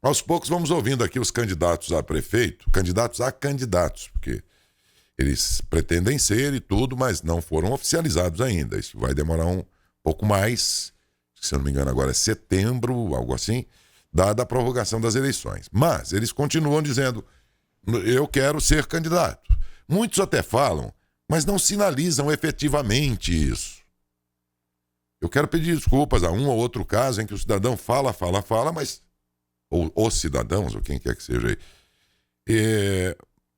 Aos poucos vamos ouvindo aqui os candidatos a prefeito, candidatos a candidatos, porque eles pretendem ser e tudo, mas não foram oficializados ainda. Isso vai demorar um pouco mais, se eu não me engano agora é setembro, algo assim, dada a prorrogação das eleições. Mas eles continuam dizendo, eu quero ser candidato. Muitos até falam, mas não sinalizam efetivamente isso. Eu quero pedir desculpas a um ou outro caso em que o cidadão fala, mas ou os cidadãos, ou quem quer que seja aí.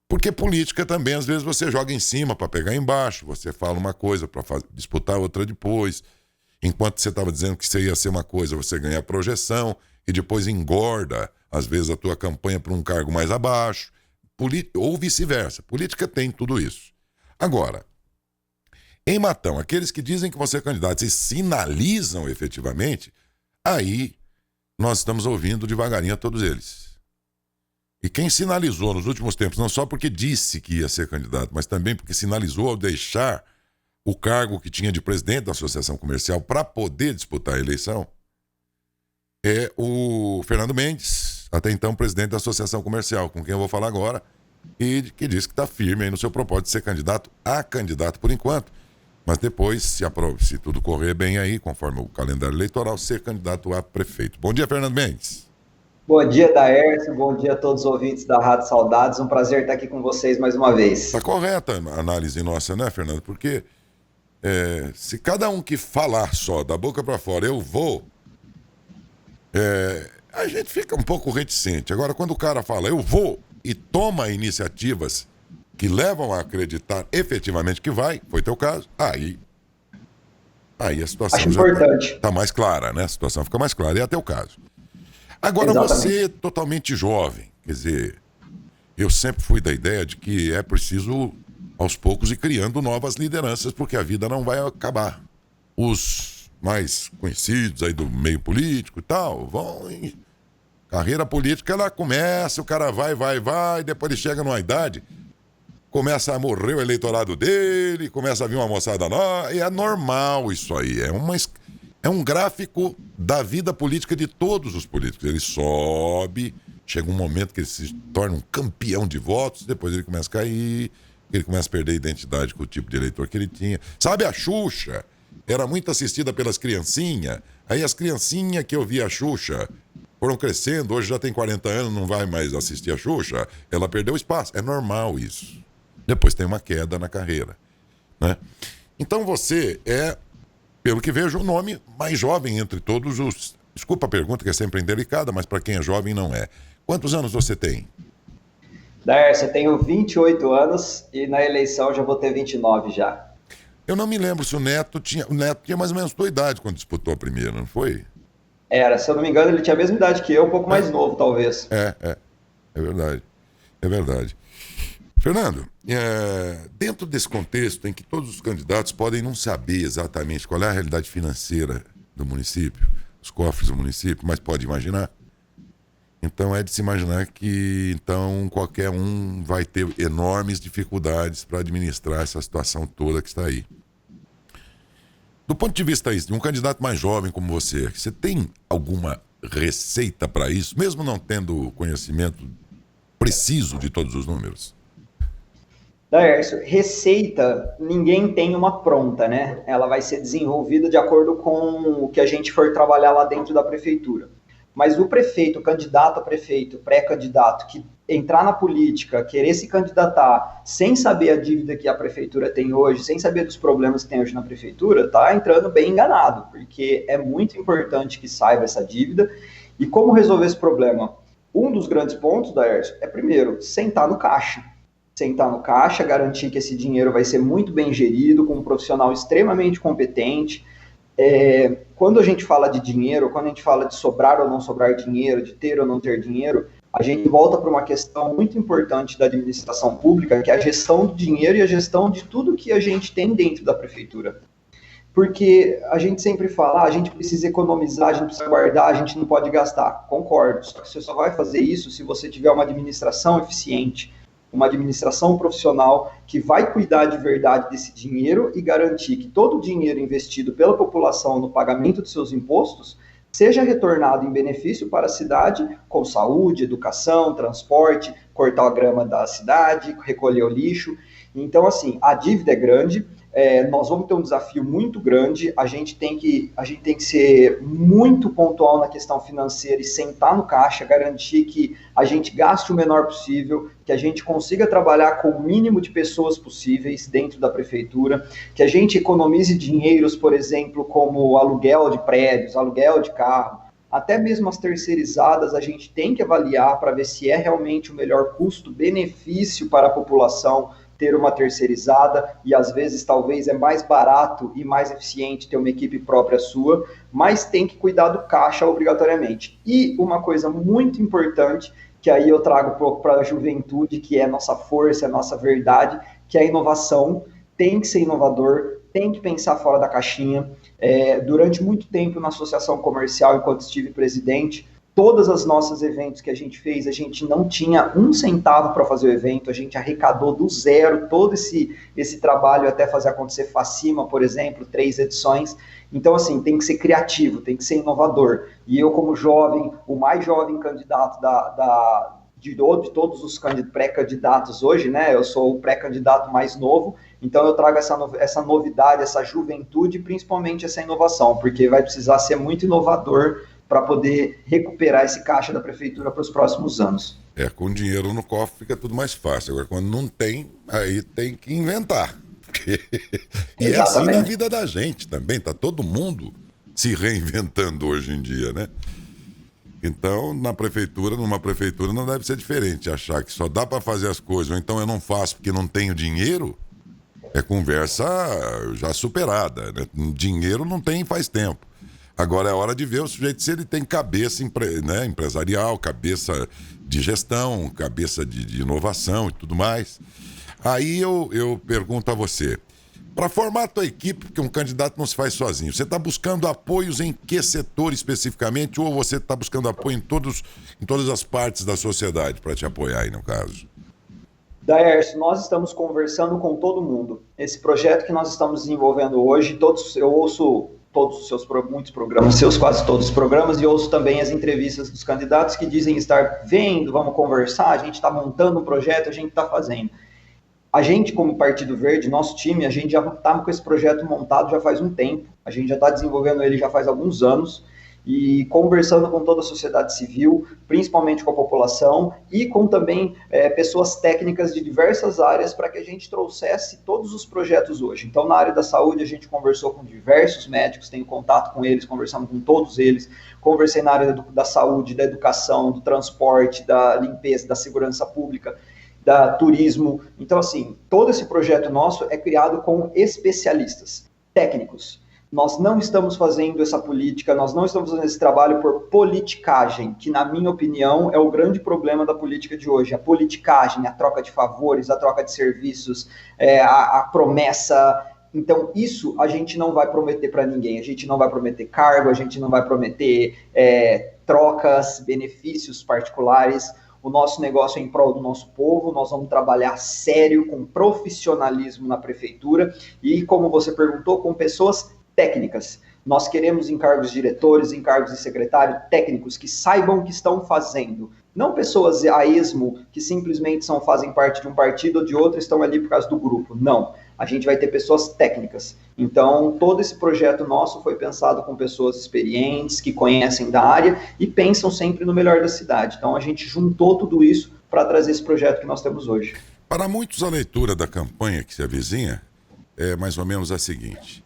Porque política também, às vezes, você joga em cima para pegar embaixo, você fala uma coisa para disputar outra depois. Enquanto você estava dizendo que você ia ser uma coisa, você ganha a projeção e depois engorda, às vezes, a tua campanha para um cargo mais abaixo, ou vice-versa. Política tem tudo isso. Agora, em Matão, aqueles que dizem que vão ser candidatos e sinalizam efetivamente, aí nós estamos ouvindo devagarinho a todos eles. E quem sinalizou nos últimos tempos, não só porque disse que ia ser candidato, mas também porque sinalizou ao deixar o cargo que tinha de presidente da Associação Comercial para poder disputar a eleição, é o Fernando Mendes, até então presidente da Associação Comercial, com quem eu vou falar agora, e que diz que está firme aí no seu propósito de ser candidato a candidato por enquanto, mas depois, se tudo correr bem aí, conforme o calendário eleitoral, ser candidato a prefeito. Bom dia, Fernando Mendes. Bom dia, Daércio. Bom dia a todos os ouvintes da Rádio Saudades. Um prazer estar aqui com vocês mais uma Tá vez. correta a análise nossa, né, Fernando? Porque se cada um que falar só, da boca para fora, eu vou, a gente fica um pouco reticente. Agora, quando o cara fala, eu vou, e toma iniciativas que levam a acreditar efetivamente que vai, foi teu caso, aí a situação Acho já importante. tá mais clara, né? A situação fica mais clara, e é teu caso. Agora, você, Exatamente. totalmente jovem, quer dizer, eu sempre fui da ideia de que é preciso, aos poucos, ir criando novas lideranças, porque a vida não vai acabar. Os mais conhecidos aí do meio político e tal, vão em carreira política, ela começa, o cara vai, depois ele chega numa idade, começa a morrer o eleitorado dele, começa a vir uma moçada nova, e é normal isso aí, é um gráfico da vida política de todos os políticos. Ele sobe, chega um momento que ele se torna um campeão de votos, depois ele começa a cair, ele começa a perder a identidade com o tipo de eleitor que ele tinha. Sabe a Xuxa? Era muito assistida pelas criancinhas, aí as criancinhas que ouviam a Xuxa foram crescendo, hoje já tem 40 anos, não vai mais assistir a Xuxa, ela perdeu espaço. É normal isso. Depois tem uma queda na carreira, né? Então você é, pelo que vejo, o nome mais jovem entre todos os... Desculpa a pergunta, que é sempre indelicada, mas para quem é jovem não é. Quantos anos você tem? Daércio, eu tenho 28 anos e na eleição já vou ter 29 já. Eu não me lembro se o Neto tinha... O Neto tinha mais ou menos a tua idade quando disputou a primeira, não foi? Era, se eu não me engano, ele tinha a mesma idade que eu, um pouco É, mais novo, talvez. é verdade. É verdade. Fernando, dentro desse contexto em que todos os candidatos podem não saber exatamente qual é a realidade financeira do município, os cofres do município, mas pode imaginar. Então é de se imaginar que então qualquer um vai ter enormes dificuldades para administrar essa situação toda que está aí. Do ponto de vista de um candidato mais jovem como você tem alguma receita para isso, mesmo não tendo conhecimento preciso de todos os números? Daércio, receita, ninguém tem uma pronta, né? Ela vai ser desenvolvida de acordo com o que a gente for trabalhar lá dentro da prefeitura. Mas o prefeito, o candidato a prefeito, pré-candidato, que entrar na política, querer se candidatar sem saber a dívida que a prefeitura tem hoje, sem saber dos problemas que tem hoje na prefeitura, tá entrando bem enganado, porque é muito importante que saiba essa dívida e como resolver esse problema. Um dos grandes pontos, Daércio, é primeiro, sentar no caixa, garantir que esse dinheiro vai ser muito bem gerido, com um profissional extremamente competente. Quando a gente fala de dinheiro, quando a gente fala de sobrar ou não sobrar dinheiro, de ter ou não ter dinheiro, a gente volta para uma questão muito importante da administração pública, que é a gestão do dinheiro e a gestão de tudo que a gente tem dentro da prefeitura. Porque a gente sempre fala, a gente precisa economizar, a gente precisa guardar, a gente não pode gastar. Concordo, só que você só vai fazer isso se você tiver uma administração eficiente, uma administração profissional que vai cuidar de verdade desse dinheiro e garantir que todo o dinheiro investido pela população no pagamento de seus impostos seja retornado em benefício para a cidade, com saúde, educação, transporte, cortar a grama da cidade, recolher o lixo. Então, assim, a dívida é grande, nós vamos ter um desafio muito grande, a gente tem que ser muito pontual na questão financeira e sentar no caixa, garantir que a gente gaste o menor possível, que a gente consiga trabalhar com o mínimo de pessoas possíveis dentro da prefeitura, que a gente economize dinheiros, por exemplo, como aluguel de prédios, aluguel de carro, até mesmo as terceirizadas a gente tem que avaliar para ver se é realmente o melhor custo-benefício para a população ter uma terceirizada, e às vezes talvez é mais barato e mais eficiente ter uma equipe própria sua, mas tem que cuidar do caixa obrigatoriamente. E uma coisa muito importante, que aí eu trago um pouco para a juventude, que é nossa força, é nossa verdade, que é a inovação. Tem que ser inovador, tem que pensar fora da caixinha. Durante muito tempo na associação comercial, enquanto estive presidente, todas as nossas eventos que a gente fez, a gente não tinha um centavo para fazer o evento, a gente arrecadou do zero todo esse trabalho até fazer acontecer Facima, por exemplo, 3 edições. Então, assim, tem que ser criativo, tem que ser inovador. E eu, como jovem, o mais jovem candidato de todos os pré-candidatos hoje, né? Eu sou o pré-candidato mais novo, então eu trago essa novidade, essa juventude, principalmente essa inovação, porque vai precisar ser muito inovador para poder recuperar esse caixa da prefeitura para os próximos anos. Com dinheiro no cofre fica tudo mais fácil. Agora, quando não tem, aí tem que inventar. E é assim na vida da gente também. Tá todo mundo se reinventando hoje em dia, né? Então, numa prefeitura não deve ser diferente. Achar que só dá para fazer as coisas, ou então eu não faço porque não tenho dinheiro, é conversa já superada, né? Dinheiro não tem faz tempo. Agora é hora de ver o sujeito se ele tem cabeça empresarial, cabeça de gestão, cabeça de inovação e tudo mais. Aí eu pergunto a você, para formar a tua equipe, porque um candidato não se faz sozinho, você está buscando apoios em que setor especificamente, ou você está buscando apoio em todas as partes da sociedade para te apoiar aí no caso? Daércio, nós estamos conversando com todo mundo. Esse projeto que nós estamos desenvolvendo hoje, eu ouço todos os seus muitos programas, quase todos os programas, e ouço também as entrevistas dos candidatos que dizem estar vendo, vamos conversar, a gente está montando um projeto, a gente está fazendo. A gente, como Partido Verde, nosso time, a gente já está com esse projeto montado já faz um tempo, a gente já está desenvolvendo ele já faz alguns anos, e conversando com toda a sociedade civil, principalmente com a população, e com também pessoas técnicas de diversas áreas para que a gente trouxesse todos os projetos hoje. Então, na área da saúde, a gente conversou com diversos médicos, tenho contato com eles, conversamos com todos eles, conversei na área da saúde, da educação, do transporte, da limpeza, da segurança pública, da turismo. Então, assim, todo esse projeto nosso é criado com especialistas, técnicos. Nós não estamos fazendo essa política, nós não estamos fazendo esse trabalho por politicagem, que, na minha opinião, é o grande problema da política de hoje. A politicagem, a troca de favores, a troca de serviços, a promessa. Então, isso a gente não vai prometer para ninguém. A gente não vai prometer cargo, a gente não vai prometer trocas, benefícios particulares. O nosso negócio é em prol do nosso povo, nós vamos trabalhar sério, com profissionalismo na prefeitura e, como você perguntou, com pessoas técnicas. Nós queremos encargos de diretores, encargos de secretário, técnicos que saibam o que estão fazendo. Não pessoas a esmo que simplesmente fazem parte de um partido ou de outro e estão ali por causa do grupo. Não. A gente vai ter pessoas técnicas. Então, todo esse projeto nosso foi pensado com pessoas experientes, que conhecem da área e pensam sempre no melhor da cidade. Então, a gente juntou tudo isso para trazer esse projeto que nós temos hoje. Para muitos, a leitura da campanha que se avizinha é mais ou menos a seguinte.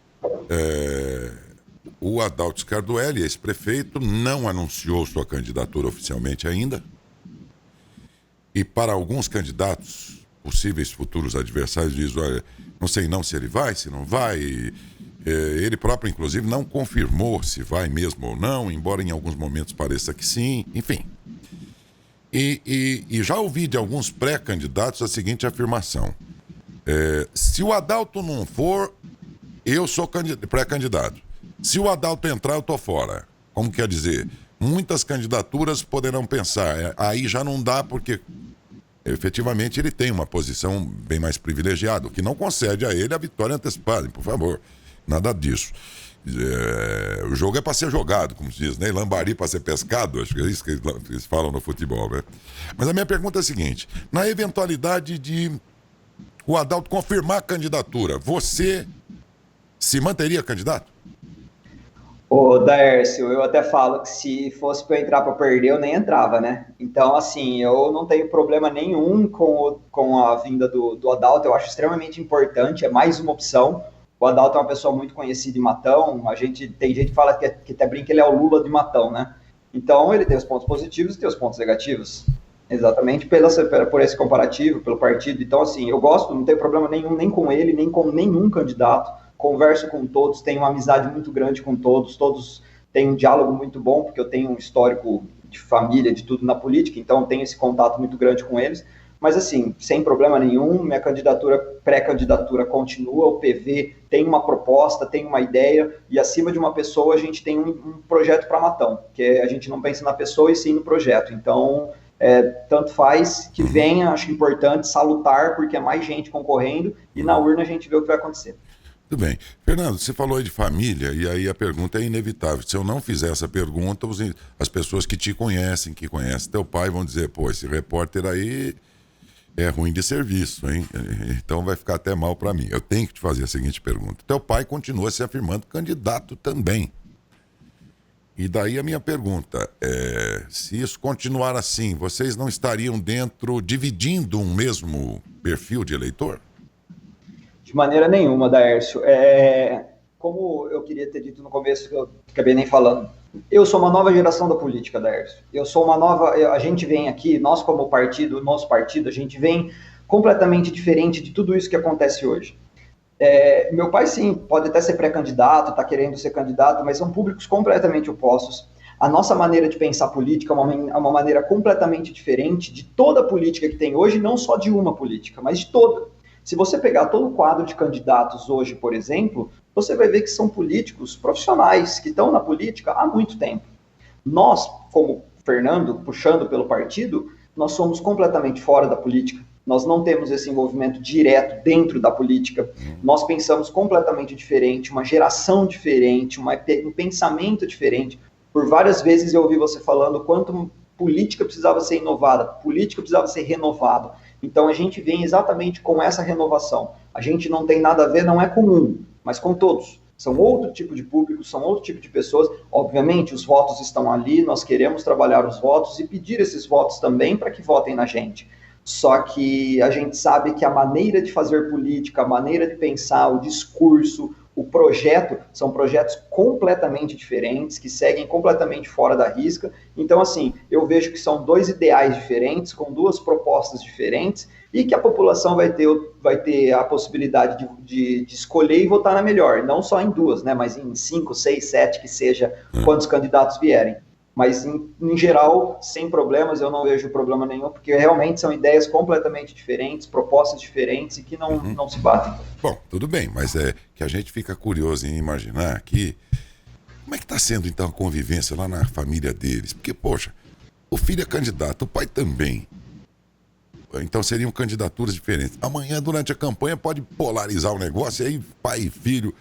O Adalto Scardoelli, ex-prefeito, não anunciou sua candidatura oficialmente ainda. E para alguns candidatos, possíveis futuros adversários, diz, olha, não sei não se ele vai, se não vai. Ele próprio, inclusive, não confirmou se vai mesmo ou não, embora em alguns momentos pareça que sim, enfim. E já ouvi de alguns pré-candidatos a seguinte afirmação. Se o Adalto não for, eu sou pré-candidato. Se o Adalto entrar, eu tô fora. Como quer dizer? Muitas candidaturas poderão pensar, aí já não dá porque efetivamente ele tem uma posição bem mais privilegiada, o que não concede a ele a vitória antecipada, por favor. Nada disso. O jogo é para ser jogado, como se diz, né? Lambari para ser pescado, acho que é isso que eles falam no futebol, né? Mas a minha pergunta é a seguinte: na eventualidade de o Adalto confirmar a candidatura, você se manteria candidato? Ô, Daércio, eu até falo que se fosse para eu entrar para perder, eu nem entrava, né? Então, assim, eu não tenho problema nenhum com a vinda do Adalto, eu acho extremamente importante, é mais uma opção. O Adalto é uma pessoa muito conhecida em Matão, tem gente que fala que até brinca que ele é o Lula de Matão, né? Então, ele tem os pontos positivos e tem os pontos negativos. Exatamente por esse comparativo, pelo partido. Então, assim, eu gosto, não tenho problema nenhum, nem com ele, nem com nenhum candidato. Converso com todos, tenho uma amizade muito grande com todos têm um diálogo muito bom, porque eu tenho um histórico de família, de tudo na política, então tenho esse contato muito grande com eles. Mas, assim, sem problema nenhum, minha pré-candidatura continua, o PV tem uma proposta, tem uma ideia, e acima de uma pessoa a gente tem um projeto para Matão, que a gente não pensa na pessoa e sim no projeto. Então, tanto faz que venha, acho importante, salutar, porque é mais gente concorrendo, e na urna a gente vê o que vai acontecer. Tudo bem. Fernando, você falou aí de família, e aí a pergunta é inevitável. Se eu não fizer essa pergunta, as pessoas que te conhecem, que conhecem teu pai, vão dizer, pô, esse repórter aí é ruim de serviço, hein? Então vai ficar até mal para mim. Eu tenho que te fazer a seguinte pergunta. Teu pai continua se afirmando candidato também. E daí a minha pergunta é, se isso continuar assim, vocês não estariam dividindo um mesmo perfil de eleitor? De maneira nenhuma, Daércio. Como eu queria ter dito no começo, que eu acabei nem falando, eu sou uma nova geração da política, Daércio. A gente vem aqui, nós como partido, nosso partido, a gente vem completamente diferente de tudo isso que acontece hoje. Meu pai, sim, pode até ser pré-candidato, está querendo ser candidato, mas são públicos completamente opostos. A nossa maneira de pensar política é uma maneira completamente diferente de toda a política que tem hoje, não só de uma política, mas de toda. Se você pegar todo o quadro de candidatos hoje, por exemplo, você vai ver que são políticos profissionais que estão na política há muito tempo. Nós, como Fernando, puxando pelo partido, nós somos completamente fora da política. Nós não temos esse envolvimento direto dentro da política. Nós pensamos completamente diferente, uma geração diferente, um pensamento diferente. Por várias vezes eu ouvi você falando quanto política precisava ser inovada, política precisava ser renovada. Então a gente vem exatamente com essa renovação. A gente não tem nada a ver, não é comum, mas com todos. São outro tipo de público, são outro tipo de pessoas. Obviamente, os votos estão ali, nós queremos trabalhar os votos e pedir esses votos também para que votem na gente. Só que a gente sabe que a maneira de fazer política, a maneira de pensar, o discurso, o projeto, são projetos completamente diferentes, que seguem completamente fora da risca. Então, assim, eu vejo que são dois ideais diferentes, com duas propostas diferentes, e que a população vai ter a possibilidade de escolher e votar na melhor, não só em duas, né, mas em 5, 6, 7, que seja quantos candidatos vierem. Mas, em geral, sem problemas, eu não vejo problema nenhum, porque realmente são ideias completamente diferentes, propostas diferentes e que não se batem. Bom, tudo bem, mas é que a gente fica curioso em imaginar que como é que está sendo, então, a convivência lá na família deles? Porque, poxa, o filho é candidato, o pai também. Então seriam candidaturas diferentes. Amanhã, durante a campanha, pode polarizar o negócio, e aí pai e filho...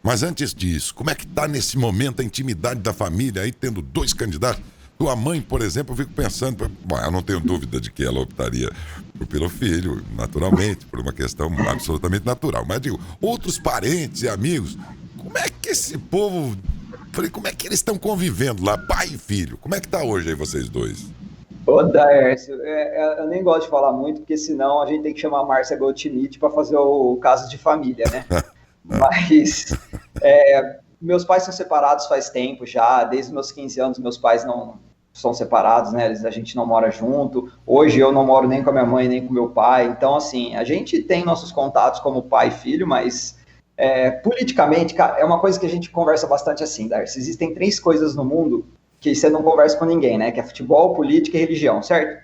Mas antes disso, como é que está nesse momento a intimidade da família aí, tendo dois candidatos? Tua mãe, por exemplo, eu fico pensando, bom, eu não tenho dúvida de que ela optaria pelo filho, naturalmente, por uma questão absolutamente natural. Mas digo, outros parentes e amigos, como é que esse povo, como é que eles estão convivendo lá, pai e filho? Como é que está hoje aí vocês dois? Ô, Daércio, eu nem gosto de falar muito, porque senão a gente tem que chamar a Márcia Goldschmidt para fazer o caso de família, né? Mas meus pais são separados faz tempo já, desde meus 15 anos meus pais não são separados, né? A gente não mora junto. Hoje eu não moro nem com a minha mãe, nem com meu pai. Então, assim, a gente tem nossos contatos como pai e filho, mas politicamente, cara, é uma coisa que a gente conversa bastante assim, Darcy. Existem 3 coisas no mundo que você não conversa com ninguém, né? Que é futebol, política e religião, certo?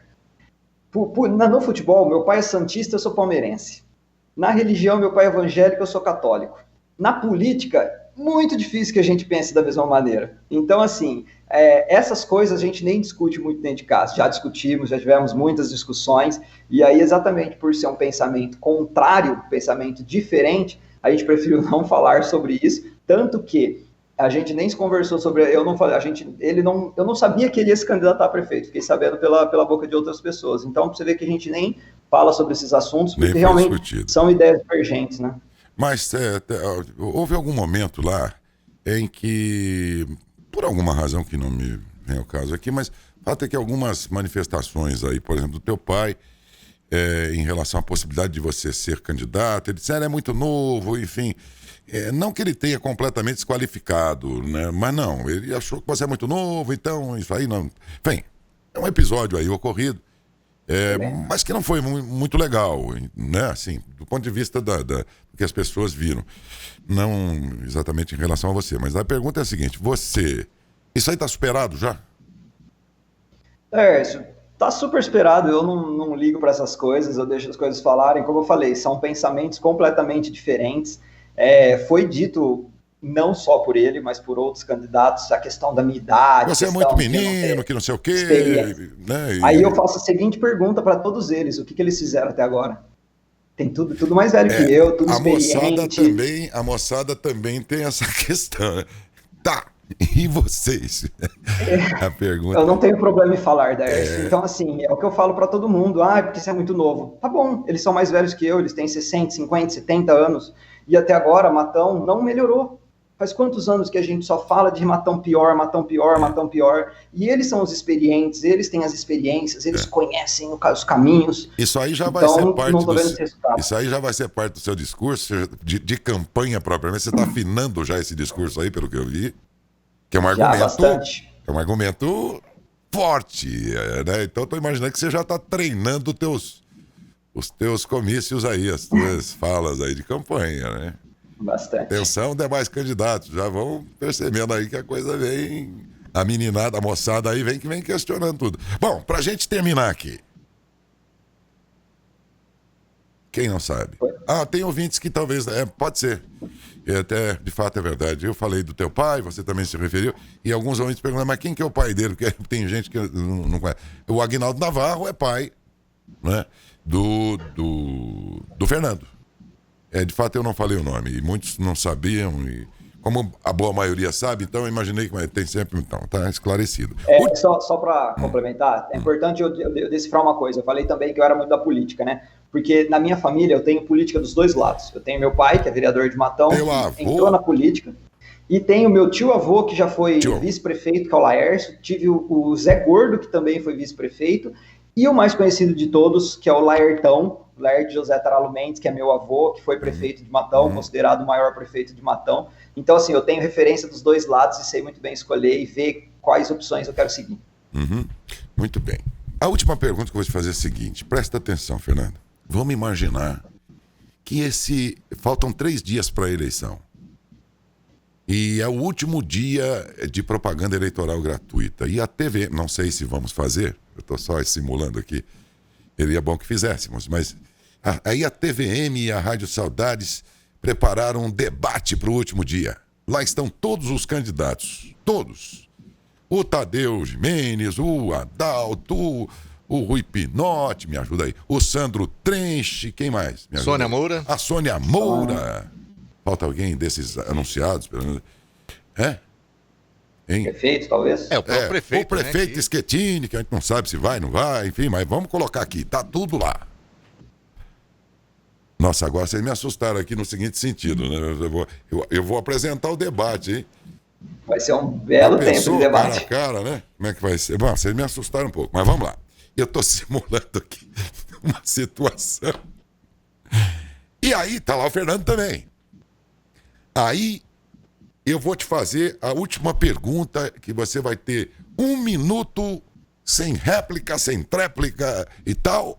No futebol, meu pai é santista, eu sou palmeirense. Na religião, meu pai é evangélico, eu sou católico. Na política, muito difícil que a gente pense da mesma maneira. Então, assim, essas coisas a gente nem discute muito dentro de casa. Já discutimos, já tivemos muitas discussões, e aí, exatamente por ser um pensamento contrário, pensamento diferente, a gente preferiu não falar sobre isso, tanto que A gente nem se conversou sobre, eu não falei, eu não sabia que ele ia se candidatar a prefeito, fiquei sabendo pela boca de outras pessoas. Então, pra você ver que a gente nem fala sobre esses assuntos, Nem porque foi realmente discutido. são ideias divergentes, né? Mas houve algum momento lá em que, por alguma razão que não me vem ao caso aqui, mas o fato é que algumas manifestações aí, por exemplo, do teu pai, em relação à possibilidade de você ser candidato, ele disse, é muito novo, enfim. Não que ele tenha completamente desqualificado, né? Mas não, ele achou que você é muito novo, então isso aí não. Enfim, é um episódio aí ocorrido, mas que não foi muito legal, né? Assim, do ponto de vista do que as pessoas viram. Não exatamente em relação a você, mas a pergunta é a seguinte: isso aí tá superado já? Isso tá super esperado, eu não ligo para essas coisas, eu deixo as coisas falarem, como eu falei, são pensamentos completamente diferentes. Foi dito, não só por ele, mas por outros candidatos, a questão da minha idade, Você é questão muito de eu não menino, ter que não sei o quê, experiência. né? Aí eu faço a seguinte pergunta para todos eles, o que eles fizeram até agora? Tem tudo mais velho que eu, tudo experiente. A moçada também tem essa questão, né? Tá, e vocês? A Eu pergunta não tenho problema em falar, Darcy. Então, assim, é o que eu falo para todo mundo. Porque você é muito novo. Tá bom, eles são mais velhos que eu, eles têm 60, 50, 70 anos. E até agora, Matão não melhorou. Faz quantos anos que a gente só fala de Matão pior, Matão pior, Matão pior? E eles são os experientes, eles têm as experiências, eles conhecem os caminhos. Isso aí já vai ser Então, não parte tô do vendo esse resultado. isso aí já vai ser parte do seu discurso de campanha propriamente. Você está afinando já esse discurso aí, pelo que eu vi, que é um Já, argumento, bastante. forte, né? Então estou imaginando que você já está treinando os teus comícios aí, as tuas falas aí de campanha, né? Bastante. Atenção, demais candidatos, já vão percebendo aí que a coisa vem, a meninada, a moçada aí que vem questionando tudo. Bom, pra gente terminar aqui. Quem não sabe? Tem ouvintes que talvez, pode ser. Até, de fato, é verdade. Eu falei do teu pai, você também se referiu, e alguns ouvintes perguntam, mas quem que é o pai dele? Porque tem gente que não conhece. O Aguinaldo Navarro é pai, né, do Fernando. De fato, eu não falei o nome, e muitos não sabiam, e como a boa maioria sabe, então eu imaginei que tem sempre, então, tá esclarecido. Só para complementar, é importante eu decifrar uma coisa. Eu falei também que eu era muito da política, né? Porque na minha família eu tenho política dos dois lados. Eu tenho meu pai, que é vereador de Matão, que entrou na política, e tenho meu tio-avô, que já foi vice-prefeito, que é o Laércio. Tive o Zé Gordo, que também foi vice-prefeito, e o mais conhecido de todos, que é o Laertão, Laerte José Taralo Mendes, que é meu avô, que foi prefeito de Matão, considerado o maior prefeito de Matão. Então, assim, eu tenho referência dos dois lados e sei muito bem escolher e ver quais opções eu quero seguir. Muito bem. A última pergunta que eu vou te fazer é a seguinte, presta atenção, Fernando. Vamos imaginar que faltam 3 dias para a eleição. E é o último dia de propaganda eleitoral gratuita. E a TV, não sei se vamos fazer, eu estou só simulando aqui, seria bom que fizéssemos, mas aí a TVM e a Rádio Saudades prepararam um debate para o último dia. Lá estão todos os candidatos, todos. O Tadeu Jimenez, o Adalto, o Rui Pinotti, me ajuda aí, o Sandro Trenche, quem mais? Sônia Moura. A Sônia Moura. Falta alguém desses anunciados? Prefeito, talvez? O próprio prefeito. O prefeito, né? Schettini, que a gente não sabe se vai, não vai, enfim, mas vamos colocar aqui, tá tudo lá. Nossa, agora vocês me assustaram aqui no seguinte sentido, né? Eu vou apresentar o debate, hein? Vai ser um belo tempo de debate. Cara, né? Como é que vai ser? Bom, vocês me assustaram um pouco, mas vamos lá. Eu tô simulando aqui uma situação. E aí, tá lá o Fernando também. Aí, eu vou te fazer a última pergunta, que você vai ter 1 minuto, sem réplica, sem tréplica e tal,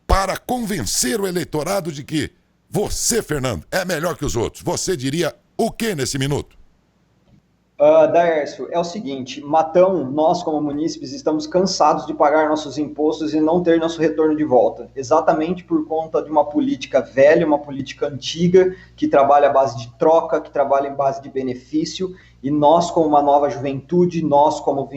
para convencer o eleitorado de que você, Fernando, é melhor que os outros. Você diria o que nesse minuto? Daércio, é o seguinte, Matão, nós como munícipes estamos cansados de pagar nossos impostos e não ter nosso retorno de volta, exatamente por conta de uma política velha, uma política antiga, que trabalha à base de troca, que trabalha em base de benefício, e nós como uma nova juventude, nós como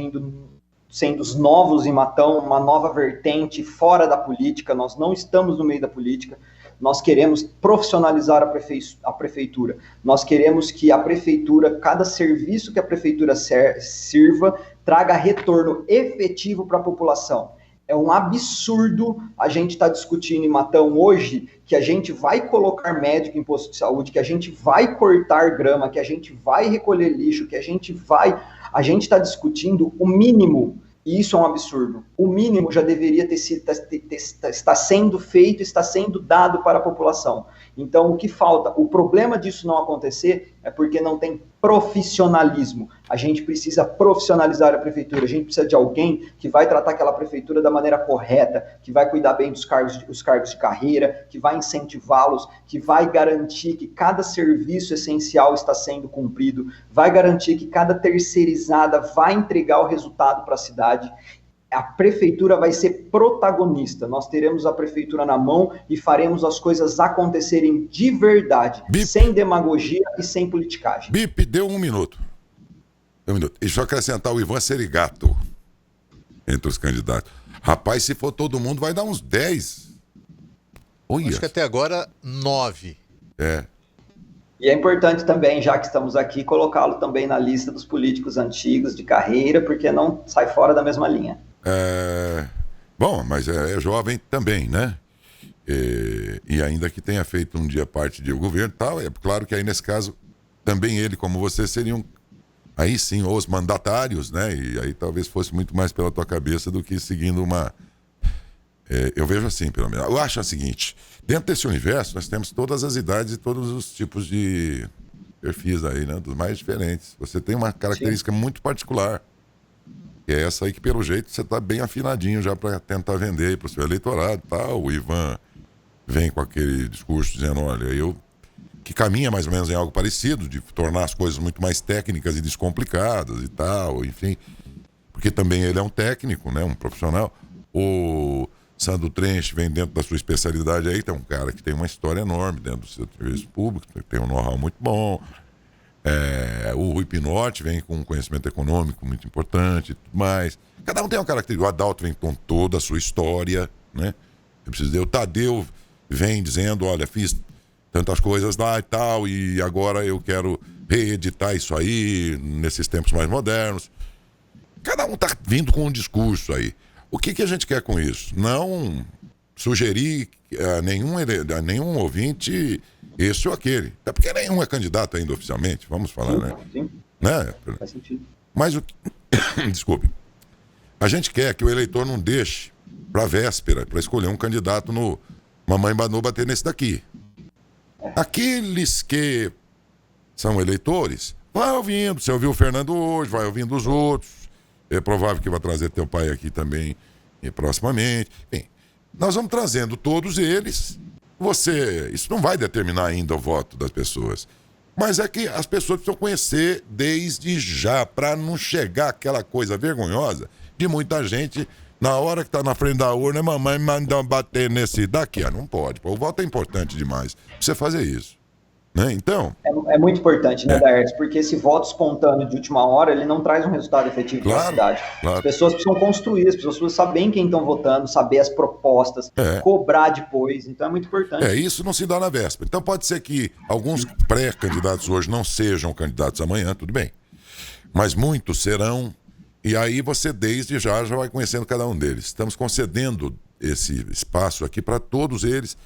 sendo os novos em Matão, uma nova vertente fora da política, nós não estamos no meio da política, nós queremos profissionalizar a prefeitura, nós queremos que a prefeitura, cada serviço que a prefeitura sirva, traga retorno efetivo para a população. É um absurdo a gente estar discutindo em Matão hoje que a gente vai colocar médico em posto de saúde, que a gente vai cortar grama, que a gente vai recolher lixo, que a gente está discutindo o mínimo, e isso é um absurdo. O mínimo já deveria está sendo feito, está sendo dado para a população. Então, o que falta? O problema disso não acontecer é porque não tem profissionalismo. A gente precisa profissionalizar a prefeitura, a gente precisa de alguém que vai tratar aquela prefeitura da maneira correta, que vai cuidar bem dos cargos de carreira, que vai incentivá-los, que vai garantir que cada serviço essencial está sendo cumprido, vai garantir que cada terceirizada vai entregar o resultado para a cidade. A prefeitura vai ser protagonista, nós teremos a prefeitura na mão e faremos as coisas acontecerem de verdade, sem demagogia e sem politicagem. Bip, deu um minuto. E só acrescentar o Ivan Serigato entre os candidatos. Rapaz, se for todo mundo, vai dar uns 10. Acho que até agora 9. E é importante também, já que estamos aqui, colocá-lo também na lista dos políticos antigos de carreira, porque não sai fora da mesma linha. Bom, mas é jovem também, né? E ainda que tenha feito um dia parte de governo e tal, é claro que aí nesse caso, também ele, como você, seriam aí sim os mandatários, né? E aí talvez fosse muito mais pela tua cabeça do que seguindo uma... eu vejo assim, pelo menos. Eu acho o seguinte, dentro desse universo nós temos todas as idades e todos os tipos de perfis aí, né? Dos mais diferentes. Você tem uma característica muito particular. E é essa aí que, pelo jeito, você está bem afinadinho já para tentar vender aí para o seu eleitorado e tal. O Ivan vem com aquele discurso dizendo, olha, que caminha mais ou menos em algo parecido, de tornar as coisas muito mais técnicas e descomplicadas e tal, enfim. Porque também ele é um técnico, né, um profissional. O Sandro Trench vem dentro da sua especialidade aí, tem um cara que tem uma história enorme dentro do seu serviço público, tem um know-how muito bom. O Rui Pinotti vem com um conhecimento econômico muito importante e tudo mais. Cada um tem uma característica. O Adalto vem com toda a sua história, né? Eu preciso dizer, o Tadeu vem dizendo, olha, fiz tantas coisas lá e tal, e agora eu quero reeditar isso aí nesses tempos mais modernos. Cada um tá vindo com um discurso aí. O que a gente quer com isso? Não sugerir a nenhum ouvinte esse ou aquele. Até porque nenhum é candidato ainda oficialmente, vamos falar, né? Sim. Né? Faz sentido. Mas desculpe. A gente quer que o eleitor não deixe para a véspera, para escolher um candidato no Mamãe Banu bater nesse daqui. Aqueles que são eleitores, vai ouvindo. Você ouviu o Fernando hoje, vai ouvindo os outros. É provável que vai trazer teu pai aqui também proximamente. Bem, nós vamos trazendo todos eles. Isso não vai determinar ainda o voto das pessoas. Mas é que as pessoas precisam conhecer desde já, para não chegar aquela coisa vergonhosa de muita gente, na hora que tá na frente da urna, mamãe manda bater nesse daqui. Não pode. O voto é importante demais pra você fazer isso. Né? Então... É muito importante, né, Daertes? Porque esse voto espontâneo de última hora, ele não traz um resultado efetivo para a cidade. Claro. As pessoas precisam construir, as pessoas precisam saber quem estão votando, saber as propostas, cobrar depois. Então é muito importante. Isso não se dá na véspera. Então pode ser que alguns pré-candidatos hoje não sejam candidatos amanhã, tudo bem. Mas muitos serão. E aí você desde já vai conhecendo cada um deles. Estamos concedendo esse espaço aqui para todos eles.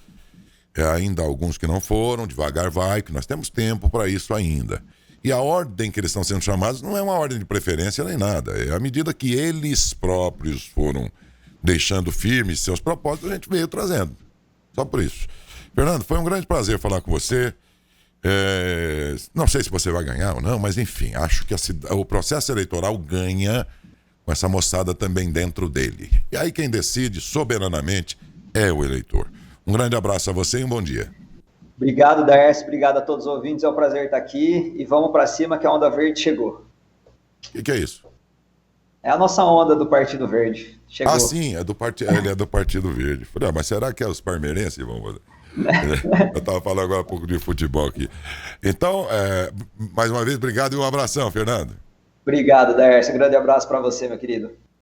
Ainda alguns que não foram, devagar vai, que nós temos tempo para isso ainda. E a ordem que eles estão sendo chamados não é uma ordem de preferência nem nada. É à medida que eles próprios foram deixando firmes seus propósitos, a gente veio trazendo. Só por isso. Fernando, foi um grande prazer falar com você. Não sei se você vai ganhar ou não, mas enfim, acho que o processo eleitoral ganha com essa moçada também dentro dele. E aí quem decide soberanamente é o eleitor. Um grande abraço a você e um bom dia. Obrigado, Daércio. Obrigado a todos os ouvintes. É um prazer estar aqui. E vamos para cima que a Onda Verde chegou. O que é isso? É a nossa onda do Partido Verde. Chegou. Ah, sim. Ele é do Partido Verde. Falei, mas será que é os parmeirenses? Vamos... Eu estava falando agora um pouco de futebol aqui. Então, mais uma vez, obrigado e um abração, Fernando. Obrigado, Daércio. Um grande abraço para você, meu querido.